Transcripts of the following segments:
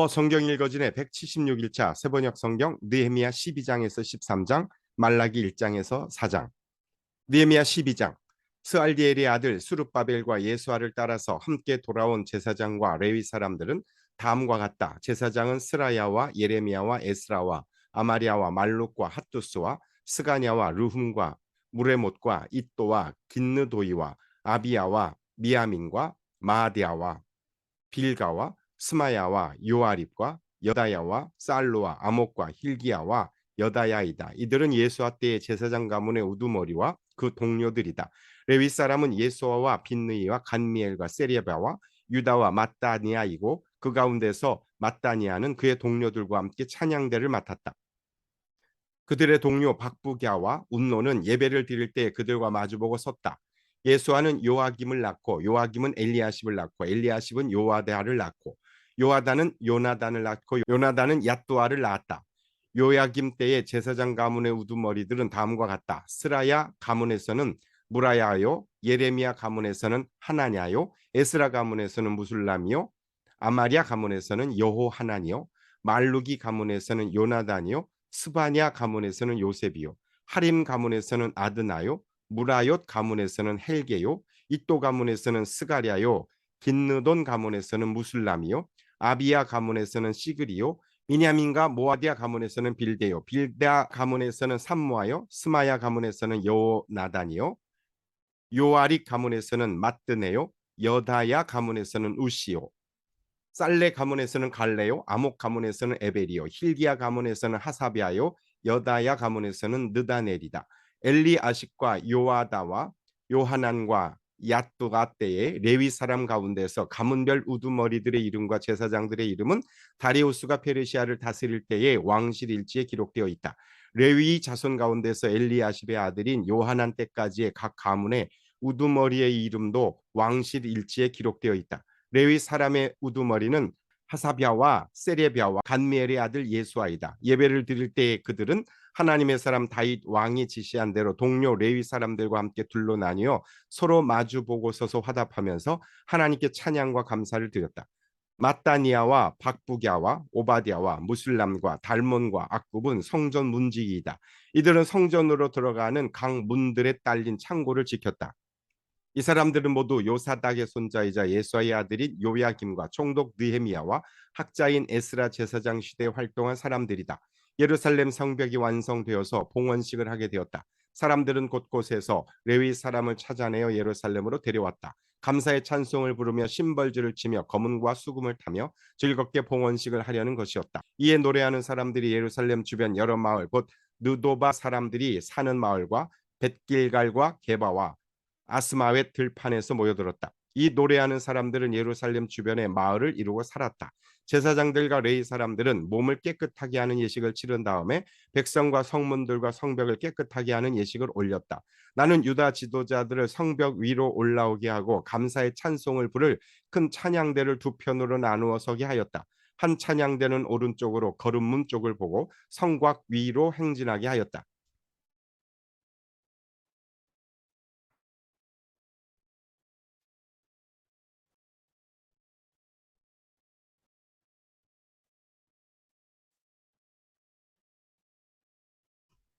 성경 읽어진의 176일차 세번역 성경 느헤미야 12장에서 13장, 말라기 1장에서 4장. 느헤미야 12장. 스알디엘의 아들 수룹바벨과 예수아를 따라서 함께 돌아온 제사장과 레위 사람들은 다음과 같다. 제사장은 스라야와 예레미야와 에스라와 아마리아와 말룩과 핫두스와 스가냐와 르훔과 무레못과 잇도와 긴느도이와 아비야와 미야민과 마아디아와 빌가와 스마야와 요아립과 여다야와 살로와 아목과 힐기야와 여다야이다. 이들은 예수와 때의 제사장 가문의 우두머리와 그 동료들이다. 레위 사람은 예수아와 빈느이와 간미엘과 세리바와 유다와 마따니아이고 그 가운데서 마따니아는 그의 동료들과 함께 찬양대를 맡았다. 그들의 동료 박부갸와 운노는 예배를 드릴 때 그들과 마주보고 섰다. 예수아는 요아김을 낳고 요아김은 엘리야십을 낳고 엘리야십은 요아다를 낳고 요아다는 요나단을 낳고 요나단은 얏두아를 낳았다. 요야김 때의 제사장 가문의 우두머리들은 다음과 같다. 스라야 가문에서는 무라야요, 예레미야 가문에서는 하나냐요, 에스라 가문에서는 무술람이요, 아마리아 가문에서는 여호하나니요, 말루기 가문에서는 요나단이요, 스바냐 가문에서는 요셉이요, 하림 가문에서는 아드나요, 무라옅 가문에서는 헬게요, 이또 가문에서는 스가랴요, 긴느돈 가문에서는 무술람이요, 아비야 가문에서는 시그리요, 미냐민과 모아디아 가문에서는 빌데요, 빌다 가문에서는 삼모아요, 스마야 가문에서는 요나단이요, 요아릭 가문에서는 마뜨네요, 여다야 가문에서는 우시요, 살레 가문에서는 갈레요, 아목 가문에서는 에벨이요, 힐기야 가문에서는 하사비아요, 여다야 가문에서는 느다넬이다. 엘리아십과 요아다와 요하난과 얏두가 때에 레위 사람 가운데서 가문별 우두머리들의 이름과 제사장들의 이름은 다리우스가 페르시아를 다스릴 때의 왕실 일지에 기록되어 있다. 레위 자손 가운데서 엘리아십의 아들인 요하난 때까지의 각 가문의 우두머리의 이름도 왕실 일지에 기록되어 있다. 레위 사람의 우두머리는 하사비아와 세레비아와 간미엘의 아들 예수아이다. 예배를 드릴 때 그들은 하나님의 사람 다윗 왕이 지시한 대로 동료 레위 사람들과 함께 둘로 나뉘어 서로 마주보고 서서 화답하면서 하나님께 찬양과 감사를 드렸다. 마따니아와 박부갸와 오바디아와 무슬람과 달몬과 악굽은 성전 문지기이다. 이들은 성전으로 들어가는 각 문들에 딸린 창고를 지켰다. 이 사람들은 모두 요사닥의 손자이자 예수아의 아들인 요야김과 총독 느헤미야와 학자인 에스라 제사장 시대에 활동한 사람들이다. 예루살렘 성벽이 완성되어서 봉헌식을 하게 되었다. 사람들은 곳곳에서 레위 사람을 찾아내어 예루살렘으로 데려왔다. 감사의 찬송을 부르며 심벌주를 치며 검은과 수금을 타며 즐겁게 봉헌식을 하려는 것이었다. 이에 노래하는 사람들이 예루살렘 주변 여러 마을 곧 느도바 사람들이 사는 마을과 벳길갈과 게바와 아스마웻 들판에서 모여들었다. 이 노래하는 사람들은 예루살렘 주변의 마을을 이루고 살았다. 제사장들과 레위 사람들은 몸을 깨끗하게 하는 예식을 치른 다음에 백성과 성문들과 성벽을 깨끗하게 하는 예식을 올렸다. 나는 유다 지도자들을 성벽 위로 올라오게 하고 감사의 찬송을 부를 큰 찬양대를 두 편으로 나누어 서게 하였다. 한 찬양대는 오른쪽으로 거름문 쪽을 보고 성곽 위로 행진하게 하였다.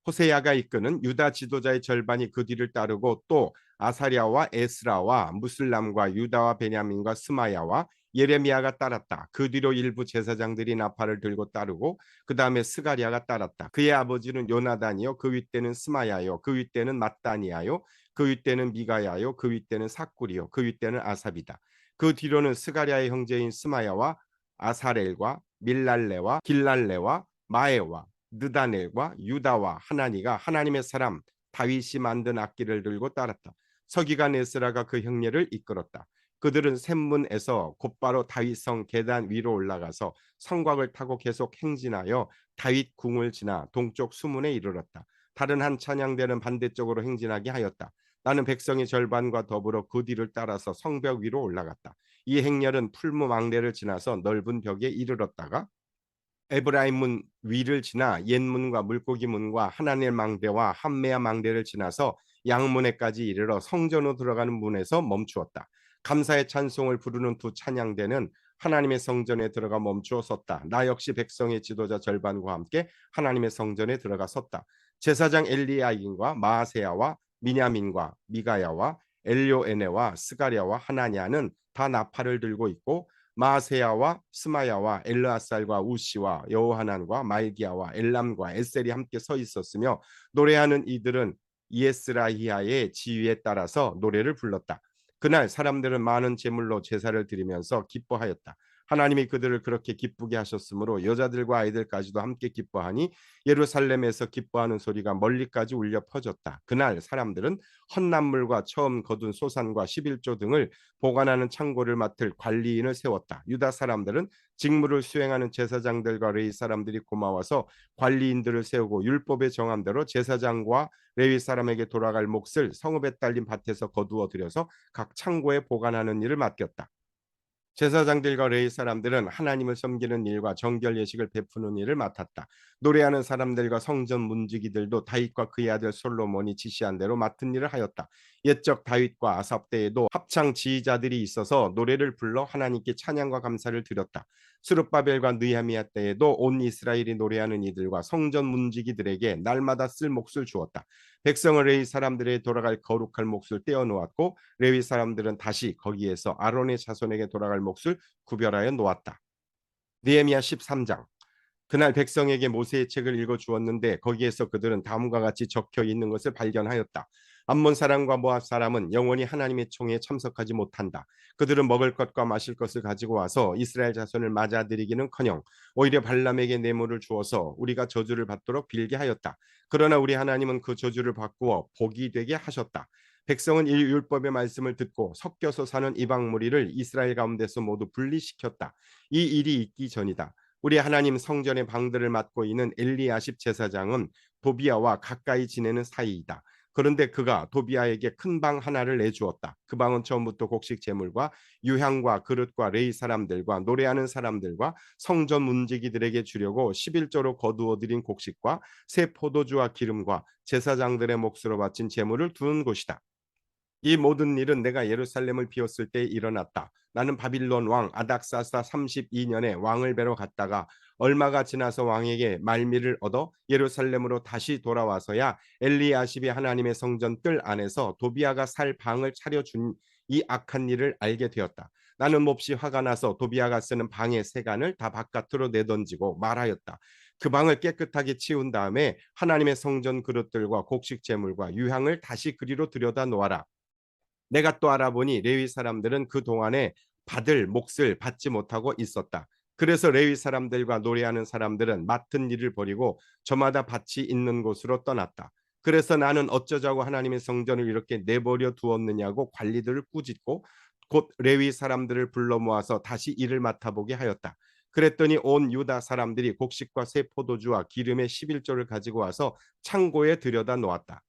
호세야가 이끄는 유다 지도자의 절반이 그 뒤를 따르고 또 아사랴와 에스라와 무슬람과 유다와 베냐민과 스마야와 예레미야가 따랐다. 그 뒤로 일부 제사장들이 나팔을 들고 따르고 그 다음에 스가랴가 따랐다. 그의 아버지는 요나단이요 그 윗대는 스마야요 그 윗대는 mat다니아요 그 윗대는 미가야요 그 윗대는 삭구리요 그 윗대는 아삽이다. 그 뒤로는 스가랴의 형제인 스마야와 아사렐과 밀랄레와 길랄레와 마에와 느다넬과 유다와 하나니가 하나님의 사람 다윗이 만든 악기를 들고 따랐다. 서기관 에스라가 그 형례를 이끌었다. 그들은 샘문에서 곧바로 다윗성 계단 위로 올라가서 성곽을 타고 계속 행진하여 다윗 궁을 지나 동쪽 수문에 이르렀다. 다른 한 찬양대는 반대쪽으로 행진하게 하였다. 나는 백성의 절반과 더불어 그 뒤를 따라서 성벽 위로 올라갔다. 이 행렬은 풀무 망대를 지나서 넓은 벽에 이르렀다가 에브라임 문 위를 지나 옛문과 물고기 문과 하나넬 망대와 함메아 망대를 지나서 양문에까지 이르러 성전으로 들어가는 문에서 멈추었다. 감사의 찬송을 부르는 두 찬양대는 하나님의 성전에 들어가 멈추어 섰다. 나 역시 백성의 지도자 절반과 함께 하나님의 성전에 들어가 섰다. 제사장 엘리야긴과 마아세야와 미냐민과 미가야와 엘료에네와 스가랴와 하나냐는 다 나팔을 들고 있고 마아세야와 스마야와 엘르아살과 우시와 여호하난과 말기야와 엘람과 에셀이 함께 서 있었으며 노래하는 이들은 이에스라히야의 지휘에 따라서 노래를 불렀다. 그날 사람들은 많은 제물로 제사를 드리면서 기뻐하였다. 하나님이 그들을 그렇게 기쁘게 하셨으므로 여자들과 아이들까지도 함께 기뻐하니 예루살렘에서 기뻐하는 소리가 멀리까지 울려 퍼졌다. 그날 사람들은 헌납물과 처음 거둔 소산과 11조 등을 보관하는 창고를 맡을 관리인을 세웠다. 유다 사람들은 직무를 수행하는 제사장들과 레위 사람들이 고마워서 관리인들을 세우고 율법에 정한 대로 제사장과 레위 사람에게 돌아갈 몫을 성읍에 딸린 밭에서 거두어 들여서 각 창고에 보관하는 일을 맡겼다. 제사장들과 레위 사람들은 하나님을 섬기는 일과 정결 예식을 베푸는 일을 맡았다. 노래하는 사람들과 성전 문지기들도 다윗과 그의 아들 솔로몬이 지시한 대로 맡은 일을 하였다. 옛적 다윗과 아삽 때에도 합창 지휘자들이 있어서 노래를 불러 하나님께 찬양과 감사를 드렸다. 스룹바벨과 느헤미야 때에도 온 이스라엘이 노래하는 이들과 성전 문지기들에게 날마다 쓸 몫을 주었다. 백성은 레위 사람들의 돌아갈 거룩할 몫을 떼어 놓았고 레위 사람들은 다시 거기에서 아론의 자손에게 돌아갈 몫을 구별하여 놓았다. 느헤미야 13장. 그날 백성에게 모세의 책을 읽어 주었는데 거기에서 그들은 다음과 같이 적혀 있는 것을 발견하였다. 암몬 사람과 모압 사람은 영원히 하나님의 총회에 참석하지 못한다. 그들은 먹을 것과 마실 것을 가지고 와서 이스라엘 자손을 맞아들이기는커녕 오히려 발람에게 뇌물을 주어서 우리가 저주를 받도록 빌게 하였다. 그러나 우리 하나님은 그 저주를 바꾸어 복이 되게 하셨다. 백성은 이 율법의 말씀을 듣고 섞여서 사는 이방 무리를 이스라엘 가운데서 모두 분리시켰다. 이 일이 있기 전이다. 우리 하나님 성전의 방들을 맡고 있는 엘리야십 제사장은 도비아와 가까이 지내는 사이이다. 그런데 그가 도비아에게 큰 방 하나를 내주었다. 그 방은 처음부터 곡식 제물과 유향과 그릇과 레위 사람들과 노래하는 사람들과 성전 문지기들에게 주려고 11조로 거두어 들인 곡식과 새 포도주와 기름과 제사장들의 몫으로 바친 제물을 두는 곳이다. 이 모든 일은 내가 예루살렘을 비웠을 때 일어났다. 나는 바빌론 왕 아닥사스다 32년에 왕을 뵈러 갔다가 얼마가 지나서 왕에게 말미를 얻어 예루살렘으로 다시 돌아와서야 엘리야십이 하나님의 성전 뜰 안에서 도비아가 살 방을 차려준 이 악한 일을 알게 되었다. 나는 몹시 화가 나서 도비아가 쓰는 방의 세간을 다 바깥으로 내던지고 말하였다. 그 방을 깨끗하게 치운 다음에 하나님의 성전 그릇들과 곡식 제물과 유향을 다시 그리로 들여다 놓아라. 내가 또 알아보니 레위 사람들은 그 동안에 받을 몫을 받지 못하고 있었다. 그래서 레위 사람들과 노래하는 사람들은 맡은 일을 버리고 저마다 밭이 있는 곳으로 떠났다. 그래서 나는 어쩌자고 하나님의 성전을 이렇게 내버려 두었느냐고 관리들을 꾸짖고 곧 레위 사람들을 불러 모아서 다시 일을 맡아보게 하였다. 그랬더니 온 유다 사람들이 곡식과 새 포도주와 기름의 11조를 가지고 와서 창고에 들여다 놓았다.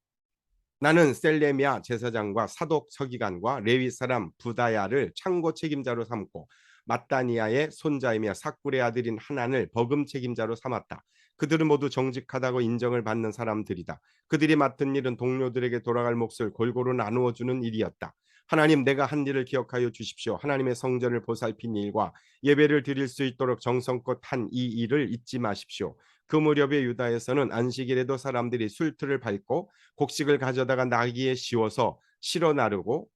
나는 셀레미아 제사장과 사독 서기관과 레위 사람 부다야를 창고 책임자로 삼고 마따니아의 손자이며 삭불의 아들인 하난을 버금 책임자로 삼았다. 그들은 모두 정직하다고 인정을 받는 사람들이다. 그들이 맡은 일은 동료들에게 돌아갈 몫을 골고루 나누어 주는 일이었다. 하나님, 내가 한 일을 기억하여 주십시오. 하나님의 성전을 보살핀 일과 예배를 드릴 수 있도록 정성껏 한 이 일을 잊지 마십시오. 그 무렵에 유다에서는 안식일에도 사람들이 술틀을 밟고 곡식을 가져다가 나귀에 씌워서 실어 나르고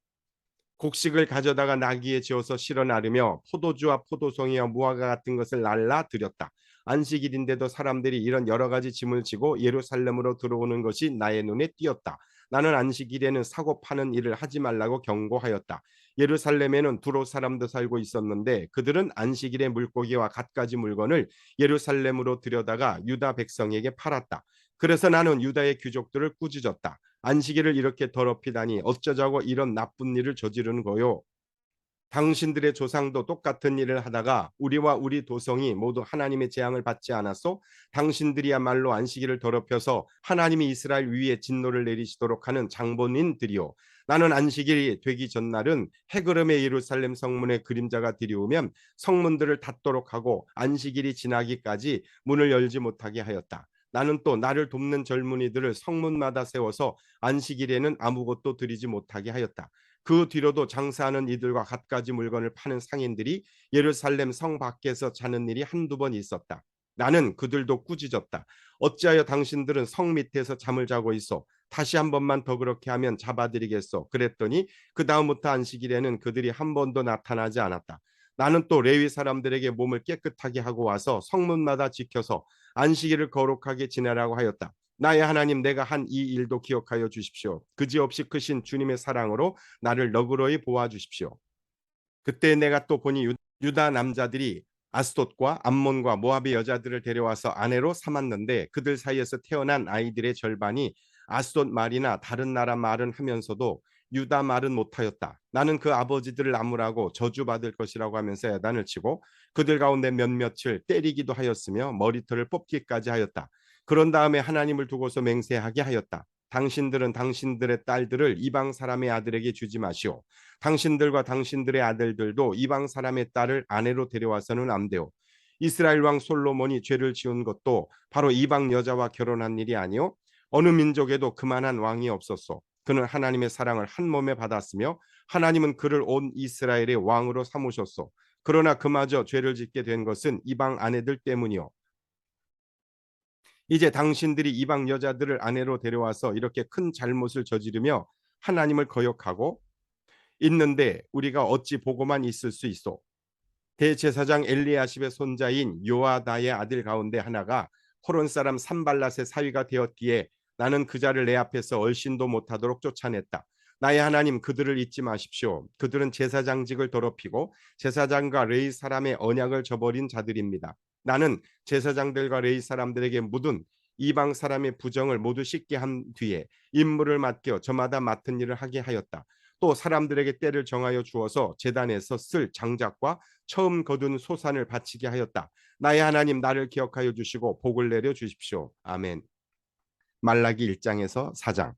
곡식을 가져다가 나귀에 지어서 실어 나르며 포도주와 포도송이와 무화과 같은 것을 날라 드렸다. 안식일인데도 사람들이 이런 여러 가지 짐을 지고 예루살렘으로 들어오는 것이 나의 눈에 띄었다. 나는 안식일에는 사고 파는 일을 하지 말라고 경고하였다. 예루살렘에는 두로 사람도 살고 있었는데 그들은 안식일에 물고기와 갖가지 물건을 예루살렘으로 들여다가 유다 백성에게 팔았다. 그래서 나는 유다의 귀족들을 꾸짖었다. 안식일을 이렇게 더럽히다니 어쩌자고 이런 나쁜 일을 저지르는 거요. 당신들의 조상도 똑같은 일을 하다가 우리와 우리 도성이 모두 하나님의 재앙을 받지 않았소? 당신들이야말로 안식일을 더럽혀서 하나님이 이스라엘 위에 진노를 내리시도록 하는 장본인들이요. 나는 안식일이 되기 전날은 해그름의 예루살렘 성문에 그림자가 들이오면 성문들을 닫도록 하고 안식일이 지나기까지 문을 열지 못하게 하였다. 나는 또 나를 돕는 젊은이들을 성문마다 세워서 안식일에는 아무것도 드리지 못하게 하였다. 그 뒤로도 장사하는 이들과 갖가지 물건을 파는 상인들이 예루살렘 성 밖에서 자는 일이 한두 번 있었다. 나는 그들도 꾸짖었다. 어찌하여 당신들은 성 밑에서 잠을 자고 있어? 다시 한 번만 더 그렇게 하면 잡아드리겠소. 그랬더니 그 다음부터 안식일에는 그들이 한 번도 나타나지 않았다. 나는 또 레위 사람들에게 몸을 깨끗하게 하고 와서 성문마다 지켜서 안식일을 거룩하게 지내라고 하였다. 나의 하나님, 내가 한 이 일도 기억하여 주십시오. 그지없이 크신 주님의 사랑으로 나를 너그러이 보아 주십시오. 그때 내가 또 보니 유다 남자들이 아스돗과 암몬과 모압의 여자들을 데려와서 아내로 삼았는데 그들 사이에서 태어난 아이들의 절반이 아스돗 말이나 다른 나라 말은 하면서도 유다 말은 못하였다. 나는 그 아버지들을 나무라고 저주받을 것이라고 하면서 야단을 치고 그들 가운데 몇몇을 때리기도 하였으며 머리털을 뽑기까지 하였다. 그런 다음에 하나님을 두고서 맹세하게 하였다. 당신들은 당신들의 딸들을 이방 사람의 아들에게 주지 마시오. 당신들과 당신들의 아들들도 이방 사람의 딸을 아내로 데려와서는 안 돼요. 이스라엘 왕 솔로몬이 죄를 지은 것도 바로 이방 여자와 결혼한 일이 아니요. 어느 민족에도 그만한 왕이 없었소. 그는 하나님의 사랑을 한 몸에 받았으며 하나님은 그를 온 이스라엘의 왕으로 삼으셨소. 그러나 그마저 죄를 짓게 된 것은 이방 아내들 때문이요. 이제 당신들이 이방 여자들을 아내로 데려와서 이렇게 큰 잘못을 저지르며 하나님을 거역하고 있는데 우리가 어찌 보고만 있을 수 있어? 대제사장 엘리야십의 손자인 요아다의 아들 가운데 하나가 호론 사람 산발랏의 사위가 되었기에 나는 그 자를 내 앞에서 얼씬도 못하도록 쫓아냈다. 나의 하나님, 그들을 잊지 마십시오. 그들은 제사장직을 더럽히고 제사장과 레위 사람의 언약을 저버린 자들입니다. 나는 제사장들과 레위 사람들에게 묻은 이방 사람의 부정을 모두 씻게 한 뒤에 임무를 맡겨 저마다 맡은 일을 하게 하였다. 또 사람들에게 때를 정하여 주어서 제단에서 쓸 장작과 처음 거둔 소산을 바치게 하였다. 나의 하나님, 나를 기억하여 주시고 복을 내려 주십시오. 아멘. 말라기 1장에서 4장.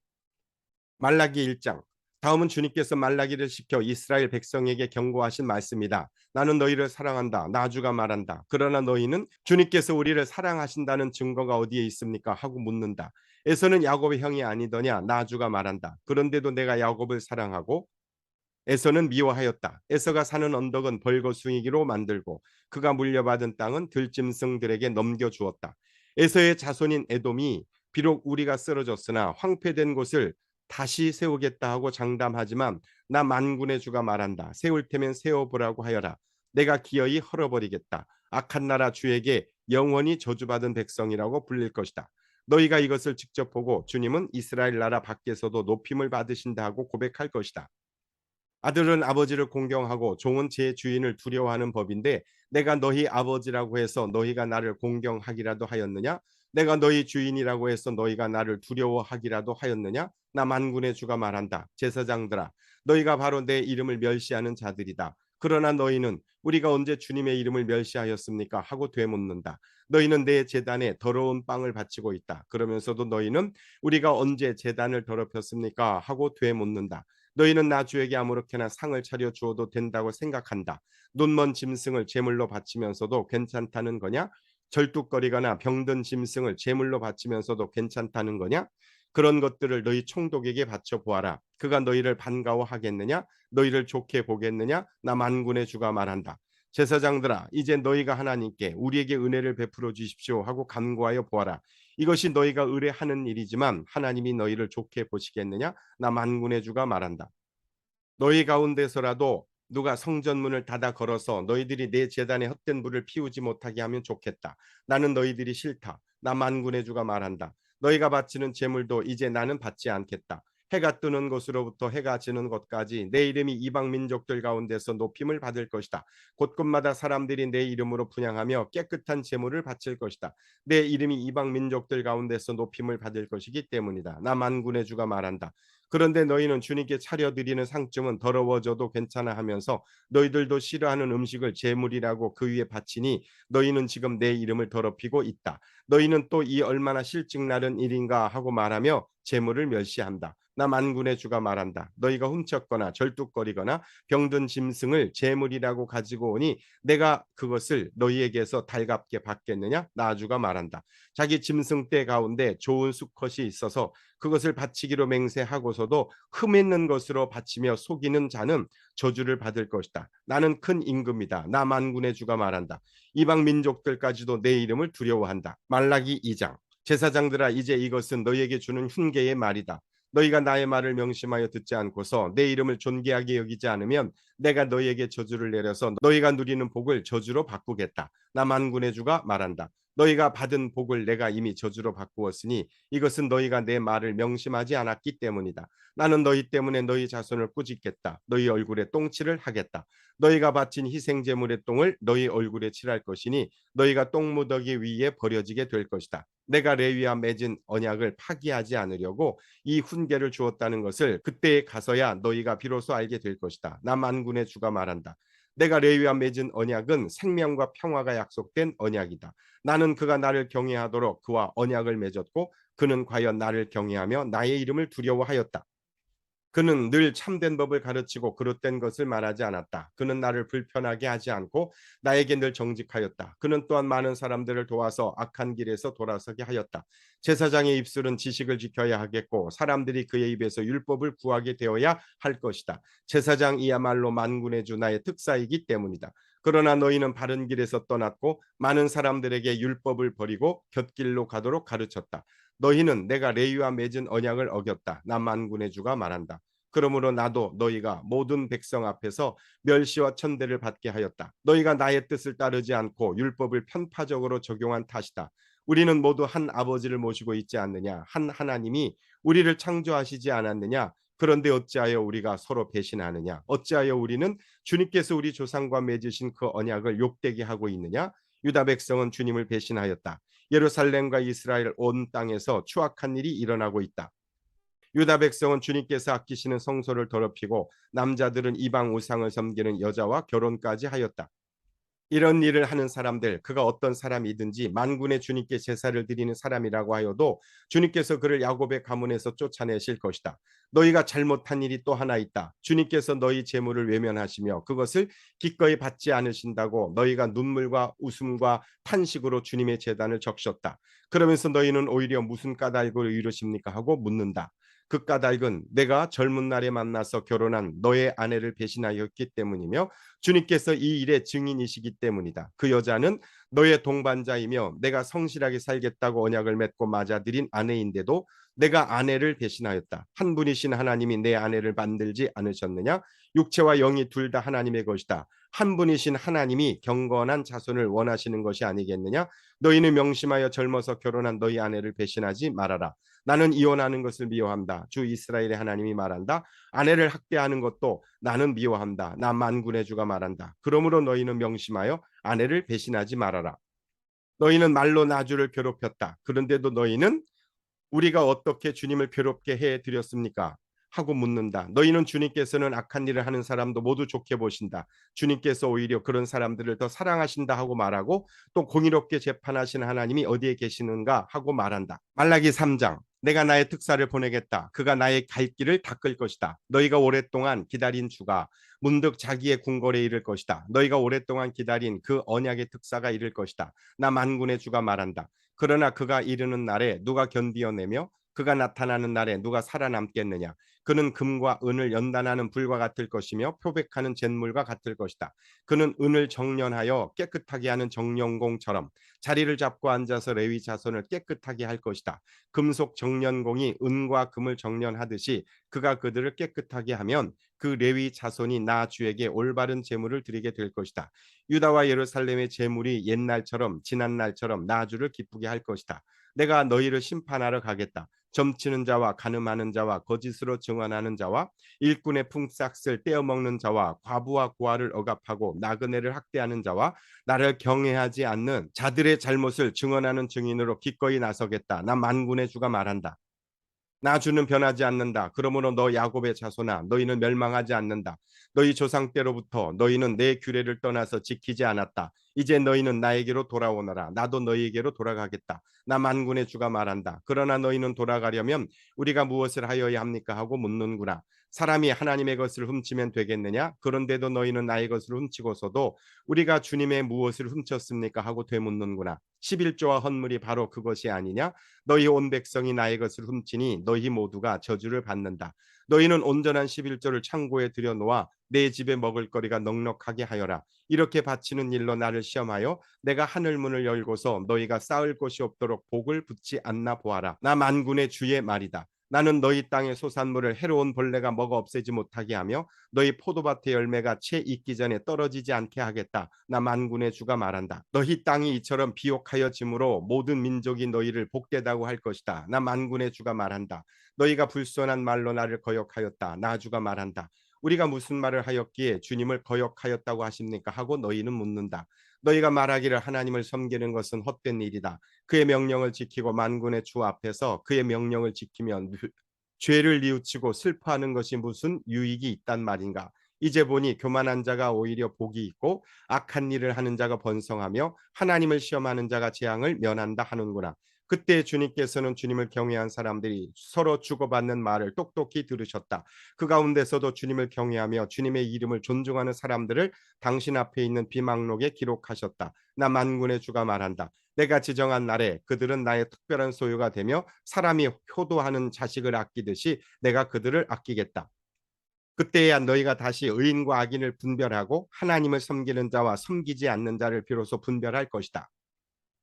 말라기 1장. 다음은 주님께서 말라기를 시켜 이스라엘 백성에게 경고하신 말씀이다. 나는 너희를 사랑한다. 나주가 말한다. 그러나 너희는 주님께서 우리를 사랑하신다는 증거가 어디에 있습니까? 하고 묻는다. 에서는 야곱의 형이 아니더냐? 나주가 말한다. 그런데도 내가 야곱을 사랑하고 에서는 미워하였다. 에서가 사는 언덕은 벌거숭이기로 만들고 그가 물려받은 땅은 들짐승들에게 넘겨주었다. 에서의 자손인 에돔이 비록 우리가 쓰러졌으나 황폐된 곳을 다시 세우겠다 하고 장담하지만 나 만군의 주가 말한다. 세울 테면 세워보라고 하여라. 내가 기어이 헐어버리겠다. 악한 나라 주에게 영원히 저주받은 백성이라고 불릴 것이다. 너희가 이것을 직접 보고 주님은 이스라엘 나라 밖에서도 높임을 받으신다 하고 고백할 것이다. 아들은 아버지를 공경하고 종은 제 주인을 두려워하는 법인데 내가 너희 아버지라고 해서 너희가 나를 공경하기라도 하였느냐? 내가 너희 주인이라고 해서 너희가 나를 두려워하기라도 하였느냐? 나 만군의 주가 말한다. 제사장들아, 너희가 바로 내 이름을 멸시하는 자들이다. 그러나 너희는 우리가 언제 주님의 이름을 멸시하였습니까? 하고 되묻는다. 너희는 내 제단에 더러운 빵을 바치고 있다. 그러면서도 너희는 우리가 언제 제단을 더럽혔습니까? 하고 되묻는다. 너희는 나 주에게 아무렇게나 상을 차려 주어도 된다고 생각한다. 눈먼 짐승을 제물로 바치면서도 괜찮다는 거냐? 절뚝거리거나 병든 짐승을 제물로 바치면서도 괜찮다는 거냐? 그런 것들을 너희 총독에게 바쳐 보아라. 그가 너희를 반가워하겠느냐? 너희를 좋게 보겠느냐? 나 만군의 주가 말한다. 제사장들아, 이제 너희가 하나님께 우리에게 은혜를 베풀어 주십시오 하고 간구하여 보아라. 이것이 너희가 의뢰하는 일이지만 하나님이 너희를 좋게 보시겠느냐? 나 만군의 주가 말한다. 너희 가운데서라도 누가 성전문을 닫아 걸어서 너희들이 내 제단에 헛된 불을 피우지 못하게 하면 좋겠다. 나는 너희들이 싫다. 나 만군의 주가 말한다. 너희가 바치는 제물도 이제 나는 받지 않겠다. 해가 뜨는 곳으로부터 해가 지는 곳까지 내 이름이 이방 민족들 가운데서 높임을 받을 것이다. 곳곳마다 사람들이 내 이름으로 분향하며 깨끗한 제물을 바칠 것이다. 내 이름이 이방 민족들 가운데서 높임을 받을 것이기 때문이다. 나 만군의 주가 말한다. 그런데 너희는 주님께 차려드리는 상쯤은 더러워져도 괜찮아 하면서 너희들도 싫어하는 음식을 제물이라고 그 위에 바치니 너희는 지금 내 이름을 더럽히고 있다. 너희는 또 이 얼마나 실증나는 일인가 하고 말하며 제물을 멸시한다. 나 만군의 주가 말한다. 너희가 훔쳤거나 절뚝거리거나 병든 짐승을 제물이라고 가지고 오니 내가 그것을 너희에게서 달갑게 받겠느냐? 나 주가 말한다. 자기 짐승 떼 가운데 좋은 수컷이 있어서 그것을 바치기로 맹세하고서도 흠있는 것으로 바치며 속이는 자는 저주를 받을 것이다. 나는 큰 임금이다. 나 만군의 주가 말한다. 이방 민족들까지도 내 이름을 두려워한다. 말라기 2장. 제사장들아, 이제 이것은 너희에게 주는 훈계의 말이다. 너희가 나의 말을 명심하여 듣지 않고서 내 이름을 존귀하게 여기지 않으면 내가 너희에게 저주를 내려서 너희가 누리는 복을 저주로 바꾸겠다. 나 만군의 주가 말한다. 너희가 받은 복을 내가 이미 저주로 바꾸었으니 이것은 너희가 내 말을 명심하지 않았기 때문이다. 나는 너희 때문에 너희 자손을 꾸짖겠다. 너희 얼굴에 똥칠을 하겠다. 너희가 바친 희생 제물의 똥을 너희 얼굴에 칠할 것이니 너희가 똥무더기 위에 버려지게 될 것이다. 내가 레위와 맺은 언약을 파기하지 않으려고 이 훈계를 주었다는 것을 그때에 가서야 너희가 비로소 알게 될 것이다. 나 만군의 주가 말한다. 내가 레위와 맺은 언약은 생명과 평화가 약속된 언약이다. 나는 그가 나를 경외하도록 그와 언약을 맺었고 그는 과연 나를 경외하며 나의 이름을 두려워하였다. 그는 늘 참된 법을 가르치고 그릇된 것을 말하지 않았다. 그는 나를 불편하게 하지 않고 나에게 늘 정직하였다. 그는 또한 많은 사람들을 도와서 악한 길에서 돌아서게 하였다. 제사장의 입술은 지식을 지켜야 하겠고 사람들이 그의 입에서 율법을 구하게 되어야 할 것이다. 제사장이야말로 만군의 주 나의 특사이기 때문이다. 그러나 너희는 바른 길에서 떠났고 많은 사람들에게 율법을 버리고 곁길로 가도록 가르쳤다. 너희는 내가 레위와 맺은 언약을 어겼다. 나 만군의 주가 말한다. 그러므로 나도 너희가 모든 백성 앞에서 멸시와 천대를 받게 하였다. 너희가 나의 뜻을 따르지 않고 율법을 편파적으로 적용한 탓이다. 우리는 모두 한 아버지를 모시고 있지 않느냐? 한 하나님이 우리를 창조하시지 않았느냐? 그런데 어찌하여 우리가 서로 배신하느냐? 어찌하여 우리는 주님께서 우리 조상과 맺으신 그 언약을 욕되게 하고 있느냐? 유다 백성은 주님을 배신하였다. 예루살렘과 이스라엘 온 땅에서 추악한 일이 일어나고 있다. 유다 백성은 주님께서 아끼시는 성소를 더럽히고 남자들은 이방 우상을 섬기는 여자와 결혼까지 하였다. 이런 일을 하는 사람들, 그가 어떤 사람이든지 만군의 주님께 제사를 드리는 사람이라고 하여도 주님께서 그를 야곱의 가문에서 쫓아내실 것이다. 너희가 잘못한 일이 또 하나 있다. 주님께서 너희 재물을 외면하시며 그것을 기꺼이 받지 않으신다고 너희가 눈물과 웃음과 탄식으로 주님의 제단을 적셨다. 그러면서 너희는 오히려 무슨 까닭으로 이러십니까 하고 묻는다. 그 까닭은 내가 젊은 날에 만나서 결혼한 너의 아내를 배신하였기 때문이며 주님께서 이 일의 증인이시기 때문이다. 그 여자는 너의 동반자이며 내가 성실하게 살겠다고 언약을 맺고 맞아들인 아내인데도 내가 아내를 배신하였다. 한 분이신 하나님이 내 아내를 만들지 않으셨느냐? 육체와 영이 둘 다 하나님의 것이다. 한 분이신 하나님이 경건한 자손을 원하시는 것이 아니겠느냐? 너희는 명심하여 젊어서 결혼한 너희 아내를 배신하지 말아라. 나는 이혼하는 것을 미워한다. 주 이스라엘의 하나님이 말한다. 아내를 학대하는 것도 나는 미워한다. 나 만군의 주가 말한다. 그러므로 너희는 명심하여 아내를 배신하지 말아라. 너희는 말로 나주를 괴롭혔다. 그런데도 너희는 우리가 어떻게 주님을 괴롭게 해드렸습니까? 하고 묻는다. 너희는 주님께서는 악한 일을 하는 사람도 모두 좋게 보신다. 주님께서 오히려 그런 사람들을 더 사랑하신다 하고 말하고 또 공의롭게 재판하신 하나님이 어디에 계시는가 하고 말한다. 말라기 3장. 내가 나의 특사를 보내겠다. 그가 나의 갈 길을 닦을 것이다. 너희가 오랫동안 기다린 주가 문득 자기의 궁궐에 이를 것이다. 너희가 오랫동안 기다린 그 언약의 특사가 이를 것이다. 나 만군의 주가 말한다. 그러나 그가 이르는 날에 누가 견디어내며 그가 나타나는 날에 누가 살아남겠느냐. 그는 금과 은을 연단하는 불과 같을 것이며 표백하는 잿물과 같을 것이다. 그는 은을 정련하여 깨끗하게 하는 정련공처럼 자리를 잡고 앉아서 레위 자손을 깨끗하게 할 것이다. 금속 정련공이 은과 금을 정련하듯이 그가 그들을 깨끗하게 하면 그 레위 자손이 나 주에게 올바른 제물을 드리게 될 것이다. 유다와 예루살렘의 제물이 옛날처럼 지난 날처럼 나 주를 기쁘게 할 것이다. 내가 너희를 심판하러 가겠다. 점치는 자와 간음하는 자와 거짓으로 증언하는 자와 일꾼의 품삯을 떼어먹는 자와 과부와 고아를 억압하고 나그네를 학대하는 자와 나를 경외하지 않는 자들의 잘못을 증언하는 증인으로 기꺼이 나서겠다. 나 만군의 주가 말한다. 나 주는 변하지 않는다. 그러므로 너 야곱의 자손아 너희는 멸망하지 않는다. 너희 조상 때로부터 너희는 내 규례를 떠나서 지키지 않았다. 이제 너희는 나에게로 돌아오너라. 나도 너희에게로 돌아가겠다. 나 만군의 주가 말한다. 그러나 너희는 돌아가려면 우리가 무엇을 하여야 합니까 하고 묻는구나. 사람이 하나님의 것을 훔치면 되겠느냐? 그런데도 너희는 나의 것을 훔치고서도 우리가 주님의 무엇을 훔쳤습니까? 하고 되묻는구나. 11조와 헌물이 바로 그것이 아니냐? 너희 온 백성이 나의 것을 훔치니 너희 모두가 저주를 받는다. 너희는 온전한 11조를 창고에 들여놓아 내 집에 먹을거리가 넉넉하게 하여라. 이렇게 바치는 일로 나를 시험하여 내가 하늘 문을 열고서 너희가 쌓을 곳이 없도록 복을 붙지 않나 보아라. 나 만군의 주의 말이다. 나는 너희 땅의 소산물을 해로운 벌레가 먹어 없애지 못하게 하며 너희 포도밭의 열매가 채 익기 전에 떨어지지 않게 하겠다. 나 만군의 주가 말한다. 너희 땅이 이처럼 비옥하여짐으로 모든 민족이 너희를 복되다고 할 것이다. 나 만군의 주가 말한다. 너희가 불손한 말로 나를 거역하였다. 나 주가 말한다. 우리가 무슨 말을 하였기에 주님을 거역하였다고 하십니까? 하고 너희는 묻는다. 너희가 말하기를 하나님을 섬기는 것은 헛된 일이다. 그의 명령을 지키고 만군의 주 앞에서 그의 명령을 지키면 죄를 뉘우치고 슬퍼하는 것이 무슨 유익이 있단 말인가? 이제 보니 교만한 자가 오히려 복이 있고 악한 일을 하는 자가 번성하며 하나님을 시험하는 자가 재앙을 면한다 하는구나. 그때 주님께서는 주님을 경외한 사람들이 서로 주고받는 말을 똑똑히 들으셨다. 그 가운데서도 주님을 경외하며 주님의 이름을 존중하는 사람들을 당신 앞에 있는 비망록에 기록하셨다. 나 만군의 주가 말한다. 내가 지정한 날에 그들은 나의 특별한 소유가 되며 사람이 효도하는 자식을 아끼듯이 내가 그들을 아끼겠다. 그때야 너희가 다시 의인과 악인을 분별하고 하나님을 섬기는 자와 섬기지 않는 자를 비로소 분별할 것이다.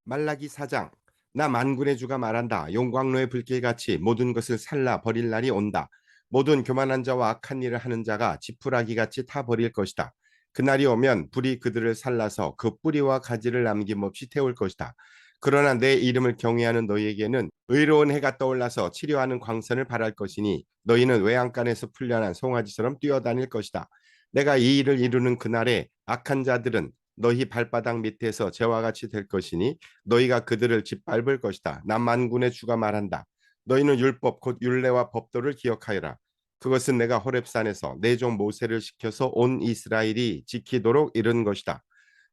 말라기 4장. 나 만군의 주가 말한다. 용광로의 불길같이 모든 것을 살라 버릴 날이 온다. 모든 교만한 자와 악한 일을 하는 자가 지푸라기같이 타 버릴 것이다. 그날이 오면 불이 그들을 살라서 그 뿌리와 가지를 남김없이 태울 것이다. 그러나 내 이름을 경외하는 너희에게는 의로운 해가 떠올라서 치료하는 광선을 발할 것이니 너희는 외양간에서 풀려난 송아지처럼 뛰어다닐 것이다. 내가 이 일을 이루는 그날에 악한 자들은 너희 발바닥 밑에서 재와 같이 될 것이니 너희가 그들을 짓밟을 것이다. 나 만군의 주가 말한다. 너희는 율법 곧 율례와 법도를 기억하여라. 그것은 내가 호렙산에서 내 종 모세를 시켜서 온 이스라엘이 지키도록 이른 것이다.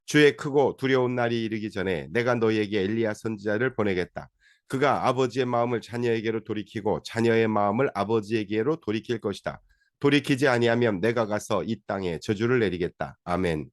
주의 크고 두려운 날이 이르기 전에 내가 너희에게 엘리야 선지자를 보내겠다. 그가 아버지의 마음을 자녀에게로 돌이키고 자녀의 마음을 아버지에게로 돌이킬 것이다. 돌이키지 아니하면 내가 가서 이 땅에 저주를 내리겠다. 아멘.